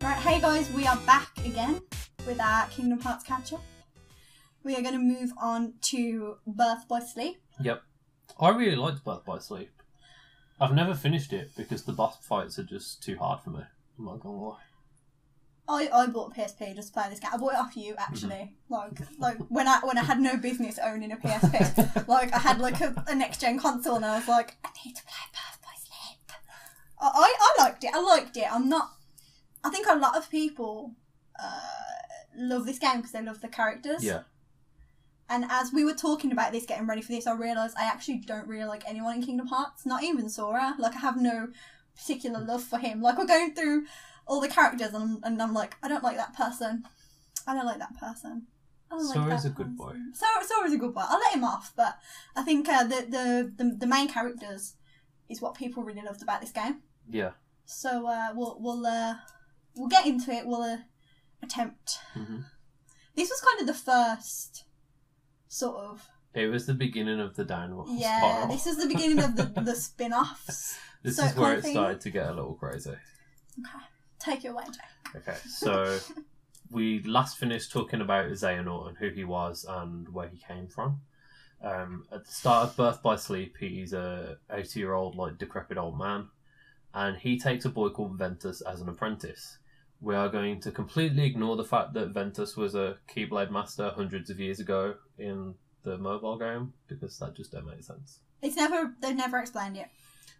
Right, hey guys, we are back again with our Kingdom Hearts catch-up. We are going to move on to Birth by Sleep. Yep. I really liked Birth by Sleep. I've never finished it because the boss fights are just too hard for me. I'm not gonna lie. I bought a PSP just to play this game. I bought it off you, actually. Like when I had no business owning a PSP. Like, I had like a next-gen console and I was like, I need to play Birth by Sleep. I liked it. I liked it. I think a lot of people love this game because they love the characters. Yeah. And as we were talking about this, getting ready for this, I realised I actually don't really like anyone in Kingdom Hearts. Not even Sora. Like, I have no particular love for him. Like, we're going through all the characters and I'm like, I don't like that person. I don't like that person. Sora's a good boy. Sora's a good boy. I'll let him off, but I think the main characters is what people really loved about this game. Yeah. So we'll get into it. We'll attempt. Mm-hmm. This was kind of the first sort of. It was the beginning of the downward spiral. Yeah, this is the beginning of the spin-offs. This is where it started to get a little crazy. Okay, take it away, Jake. Okay, so we last finished talking about Xehanort and who he was and where he came from. At the start of Birth by Sleep, he's a 80-year-old, like, decrepit old man, and he takes a boy called Ventus as an apprentice. We are going to completely ignore the fact that Ventus was a Keyblade master hundreds of years ago in the mobile game, because that just don't make sense. They've never explained it.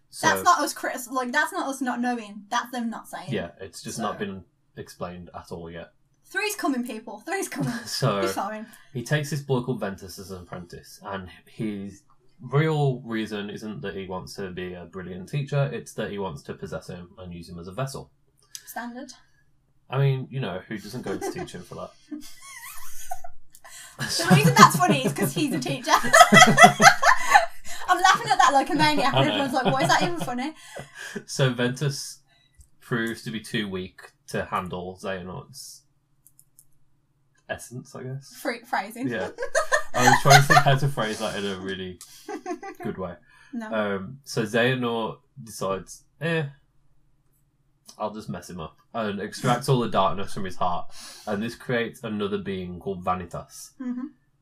So, that's not us that's not us not knowing. That's them not saying. Yeah, it's just not been explained at all yet. 3's coming, people. 3's coming. So be fine. He takes this boy called Ventus as an apprentice, and his real reason isn't that he wants to be a brilliant teacher, it's that he wants to possess him and use him as a vessel. Standard. I mean, you know, who doesn't go to teach him for that? The reason that's funny is because he's a teacher. I'm laughing at that like a maniac, and everyone's like, why is that even funny? So Ventus proves to be too weak to handle Xehanort's essence, I guess. Phrasing. Yeah. I was trying to think how to phrase that in a really good way. No. So Xehanort decides, I'll just mess him up, and extracts all the darkness from his heart, and this creates another being called Vanitas,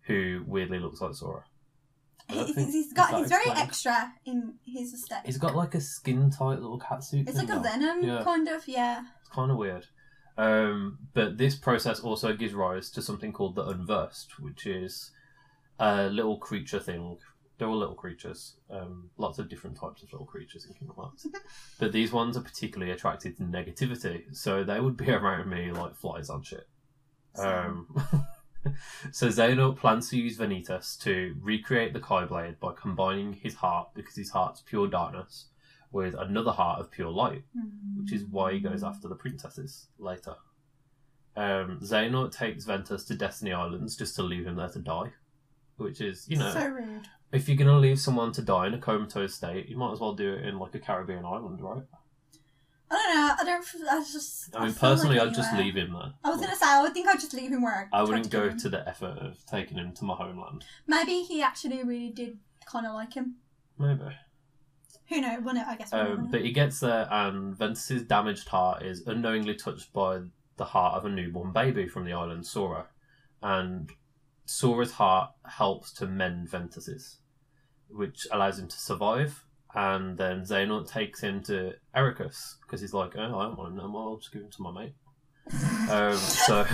who weirdly looks like Sora. He's very extra in his aesthetic. He's got like a skin-tight little catsuit. It's like a Venom, kind of, yeah. It's kind of weird. But this process also gives rise to something called the Unversed, which is a little creature thing. They're all little creatures. Lots of different types of little creatures in Kingdom Hearts. But these ones are particularly attracted to negativity, so they would be around me like flies on shit. So Xehanort plans to use Vanitas to recreate the Keyblade by combining his heart, because his heart's pure darkness, with another heart of pure light, which is why he goes after the princesses later. Xehanort takes Ventus to Destiny Islands just to leave him there to die, which is, you know, so rude. If you're going to leave someone to die in a comatose state, you might as well do it in like a Caribbean island, right? I don't know. I mean, personally, I'd just leave him there. I was going to say, I would think I'd just leave him where I wouldn't go to the effort of taking him to my homeland. Maybe he actually really did kind of like him. Maybe. Who knows? Well, no, I guess. But he gets there, and Ventus's damaged heart is unknowingly touched by the heart of a newborn baby from the island Sora, and Sora's heart helps to mend Ventus's, which allows him to survive. And then Xehanort takes him to Ericus, because he's like, I don't want him no more, I'll just give him to my mate. So,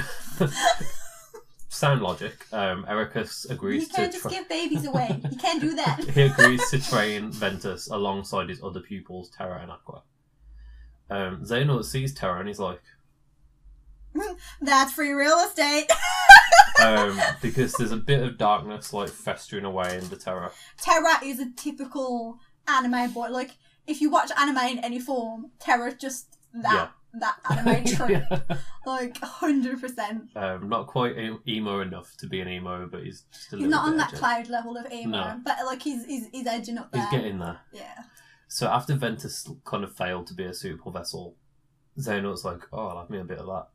sound logic, Ericus agrees to... You can't just give babies away. You can't do that. He agrees to train Ventus alongside his other pupils, Terra and Aqua. Xehanort sees Terra and he's like... That's free real estate. Because there's a bit of darkness like festering away into Terra. Terra is a typical anime boy. Like, if you watch anime in any form, Terra's just that anime trope. Like 100%. Not quite emo enough to be an emo, but he's just a little He's not bit on that edgy. Cloud level of emo, No. but like he's edging up there. He's getting there. Yeah. So after Ventus kind of failed to be a suitable vessel, Xehanort's like, I'll have me a bit of that.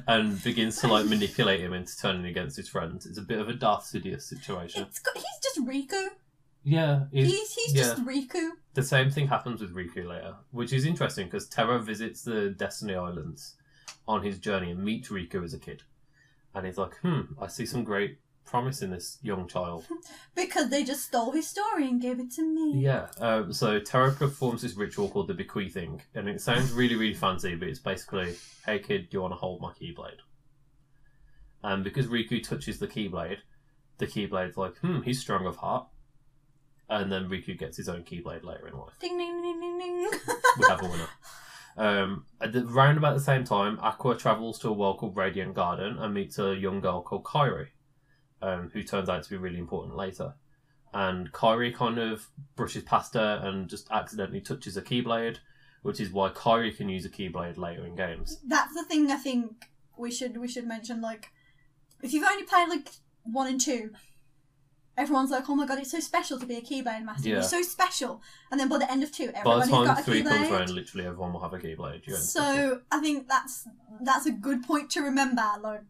And begins to like manipulate him into turning against his friends. It's a bit of a Darth Sidious situation. He's just Riku. Yeah. He's just Riku. The same thing happens with Riku later, which is interesting because Terra visits the Destiny Islands on his journey and meets Riku as a kid. And he's like, I see some great promise in this young child. Because they just stole his story and gave it to me. Yeah. So Terra performs this ritual called the bequeathing. And it sounds really, really fancy, but it's basically, hey kid, do you want to hold my Keyblade? And because Riku touches the Keyblade's like, he's strong of heart. And then Riku gets his own Keyblade later in life. Ding, ding, ding, ding, ding. We have a winner. Round about the same time, Aqua travels to a world called Radiant Garden and meets a young girl called Kairi, who turns out to be really important later. And Kairi kind of brushes past her and just accidentally touches a Keyblade, which is why Kairi can use a Keyblade later in games. That's the thing I think we should mention. Like, if you've only played like 1 and 2, everyone's like, oh my god, it's so special to be a Keyblade master. Yeah. It's so special. And then by the end of 2, By the everybody's time got a 3 comes Keyblade. around, literally everyone will have a Keyblade. So I think that's a good point to remember. Like,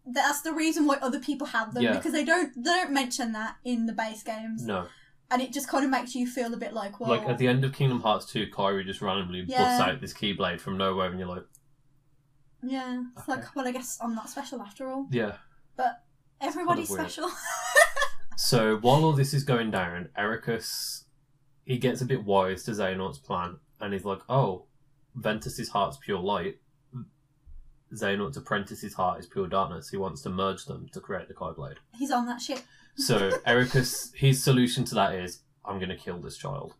that's the reason why other people have them, because they don't mention that in the base games. No. And it just kind of makes you feel a bit like, well... Like, at the end of Kingdom Hearts 2, Kairi just randomly busts out this Keyblade from nowhere and you're like... Yeah. It's like, well, I guess I'm not special after all. Yeah. But everybody's kind of special. So, while all this is going down, Ericus, he gets a bit wise to Xehanort's plan, and he's like, oh, Ventus's heart's pure light. Xehanort's apprentice's heart is pure darkness. He wants to merge them to create the Keyblade. He's on that shit. So, Ericus, his solution to that is, I'm going to kill this child.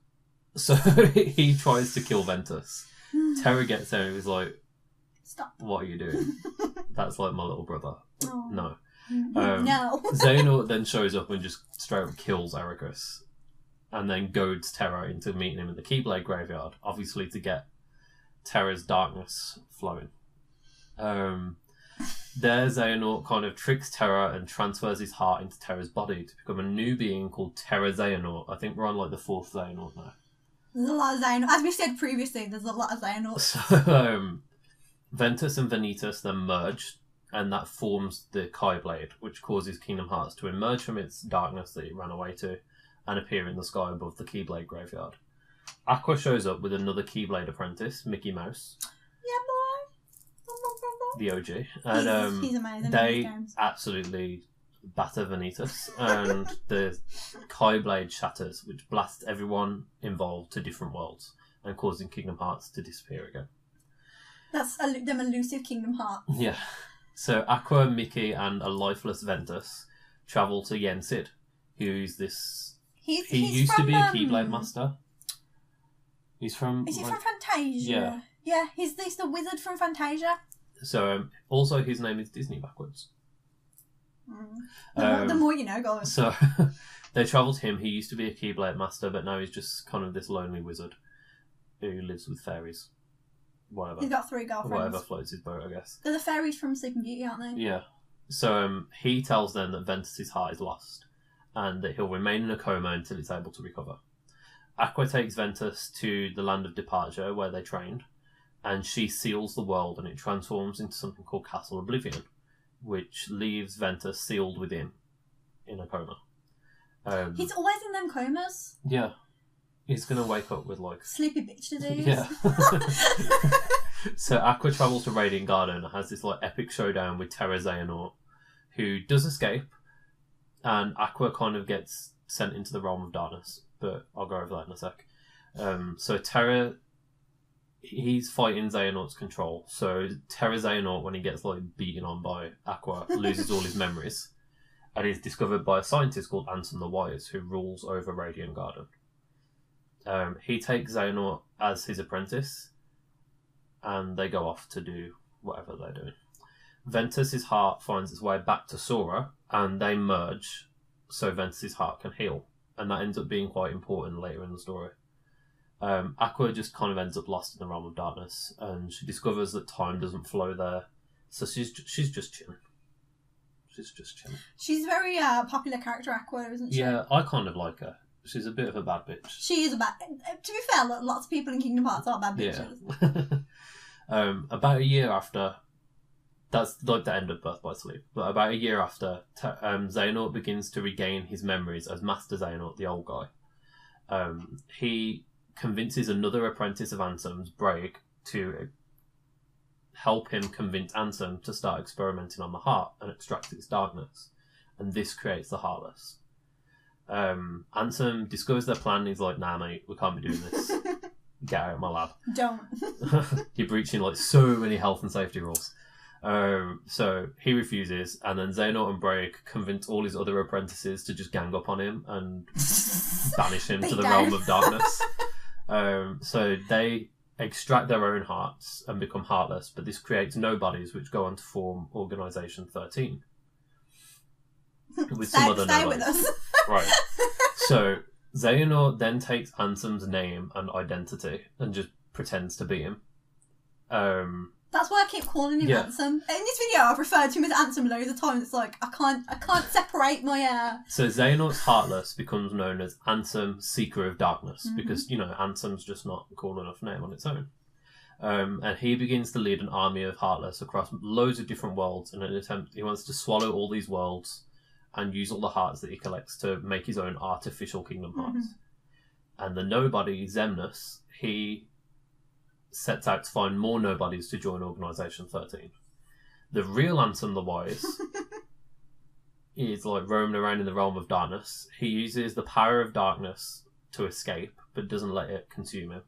So, he tries to kill Ventus. Terra gets there and he's like, stop. What are you doing? That's like my little brother. Oh. No. No. Xehanort then shows up and just straight up kills Ericus. And then goads Terra into meeting him in the Keyblade graveyard, obviously to get Terra's darkness flowing. There, Xehanort kind of tricks Terra and transfers his heart into Terra's body to become a new being called Terra Xehanort. I think we're on like the 4th Xehanort now. There's a lot of Xehanort. As we said previously, there's a lot of Xehanort. So, Ventus and Vanitas then merge, and that forms the Keyblade, which causes Kingdom Hearts to emerge from its darkness that it ran away to and appear in the sky above the Keyblade graveyard. Aqua shows up with another Keyblade apprentice, Mickey Mouse. Yeah, boy. The OG. And he's amazing. they absolutely batter Vanitas, and the Keyblade shatters, which blasts everyone involved to different worlds and causing Kingdom Hearts to disappear again. That's them elusive Kingdom Hearts. Yeah. So Aqua, Mickey, and a lifeless Ventus travel to Yensid, who's this... He used to be a Keyblade master. He's from... Is he from Fantasia? Yeah. Yeah, he's the wizard from Fantasia. So, also his name is Disney backwards. The more you know, guys. So, they travel to him. He used to be a Keyblade master, but now he's just kind of this lonely wizard who lives with fairies. Whatever. He's got 3 girlfriends. Whatever floats his boat, I guess. They're the fairies from Sleeping Beauty, aren't they? Yeah. So, he tells them that Ventus's heart is lost and that he'll remain in a coma until it's able to recover. Aqua takes Ventus to the land of departure where they trained, and she seals the world and it transforms into something called Castle Oblivion, which leaves Ventus sealed within in a coma. He's always in them comas. Yeah. He's going to wake up with like... Sleepy bitch disease. Yeah. So Aqua travels to Radiant Garden and has this like epic showdown with Terra Xehanort, who does escape, and Aqua kind of gets sent into the realm of darkness, but I'll go over that in a sec. So Terra, he's fighting Xehanort's control. So Terra Xehanort, when he gets like beaten on by Aqua, loses all his memories, and is discovered by a scientist called Ansem the Wise, who rules over Radiant Garden. He takes Xehanort as his apprentice, and they go off to do whatever they're doing. Ventus's heart finds its way back to Sora, and they merge so Ventus's heart can heal, and that ends up being quite important later in the story. Aqua just kind of ends up lost in the realm of darkness, and she discovers that time doesn't flow there, so she's just chilling. She's just chilling. She's a very popular character, Aqua, isn't she? Yeah, I kind of like her. She's a bit of a bad bitch. She is a bad... To be fair, lots of people in Kingdom Hearts are bad bitches. Yeah. About a year after That's like the end of Birth by Sleep. But about a year after, Xehanort begins to regain his memories as Master Xehanort, the old guy. He convinces another apprentice of Ansem's, Braig, to help him convince Ansem to start experimenting on the heart and extract its darkness. And this creates the Harless. Ansem discovers their plan and he's like, nah mate, we can't be doing this. Get out of my lab. Don't. You're breaching like so many health and safety rules. So he refuses, and then Xehanort and Braig convince all his other apprentices to just gang up on him and banish him to the realm of darkness. So they extract their own hearts and become heartless, but this creates nobodies which go on to form Organisation 13. With some other stay nobodies. with us. Right. So Xehanort then takes Ansem's name and identity and just pretends to be him. That's why I keep calling him Ansem. In this video, I've referred to him as Ansem loads of times. It's like I can't separate my. So Xehanort's Heartless becomes known as Ansem, Seeker of Darkness, because Ansem's just not a cool enough name on its own. And he begins to lead an army of Heartless across loads of different worlds in an attempt. He wants to swallow all these worlds and use all the hearts that he collects to make his own artificial Kingdom Hearts. And the nobody, Xemnas, he sets out to find more nobodies to join Organisation 13. The real Ansem the Wise is like roaming around in the realm of darkness. He uses the power of darkness to escape, but doesn't let it consume him.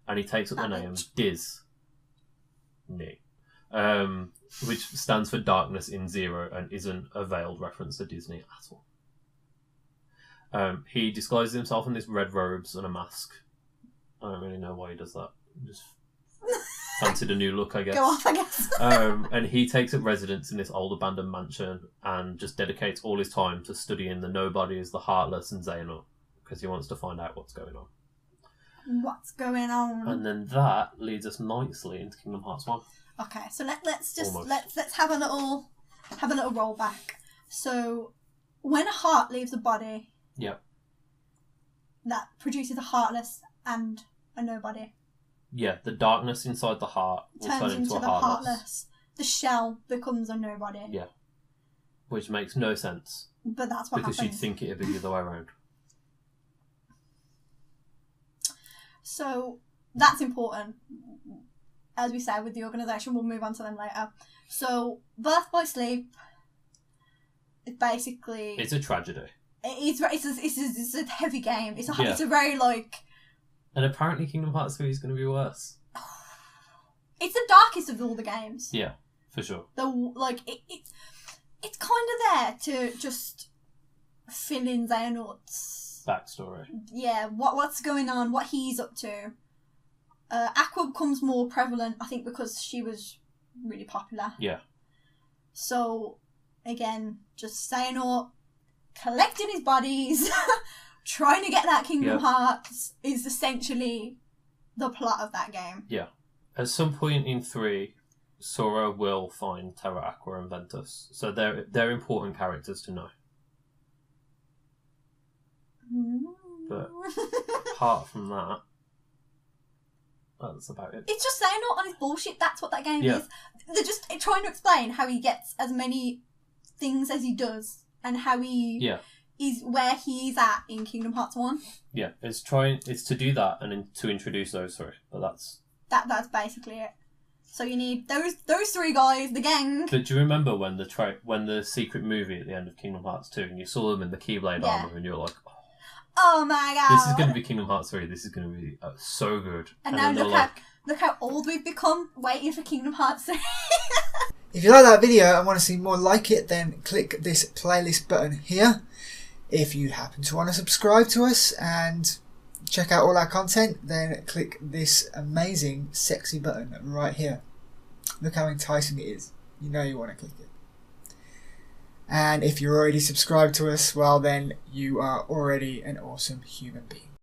And he takes up the name Disney, which stands for Darkness in Zero and isn't a veiled reference to Disney at all. He disguises himself in these red robes and a mask. I don't really know why he does that. Just fancied a new look, I guess. Go off, I guess. And he takes up residence in this old abandoned mansion and just dedicates all his time to studying the nobodies, the Heartless, and Xehanort, because he wants to find out what's going on. What's going on? And then that leads us nicely into Kingdom Hearts 1. Okay, so let's have a little roll back. So when a heart leaves a body, that produces a Heartless and a nobody. Yeah, the darkness inside the heart will turn into a Heartless. The shell becomes a nobody. Yeah. Which makes no sense. But that's what happens. Because you'd think it'd be the other way around. So that's important. As we said with the organisation, we'll move on to them later. So Birth by Sleep is basically... It's a tragedy. It's a heavy game. It's a very like... And apparently Kingdom Hearts 3 is going to be worse. It's the darkest of all the games. Yeah, for sure. It's kind of there to just fill in Xehanort's backstory. Yeah, what's going on, what he's up to. Aqua becomes more prevalent, I think, because she was really popular. Yeah. So, again, just Xehanort collecting his bodies... trying to get that Kingdom Hearts is essentially the plot of that game. Yeah. At some point in 3, Sora will find Terra, Aqua and Ventus. So they're important characters to know. But apart from that, that's about it. It's just Xehanort on his bullshit. That's what that game is. They're just trying to explain how he gets as many things as he does and how he... is where he's at in Kingdom Hearts 1. Yeah, it's to do that and to introduce those three, but that's basically it. So you need those three guys, the gang. But do you remember when the secret movie at the end of Kingdom Hearts 2 and you saw them in the Keyblade armor and you were like, oh my god, this is going to be Kingdom Hearts 3. This is going to be so good. And now look how old we've become waiting for Kingdom Hearts 3. If you like that video and want to see more like it, then click this playlist button here. If you happen to want to subscribe to us and check out all our content, then click this amazing, sexy button right here. Look how enticing it is. You know you want to click it. And if you're already subscribed to us, well then you are already an awesome human being.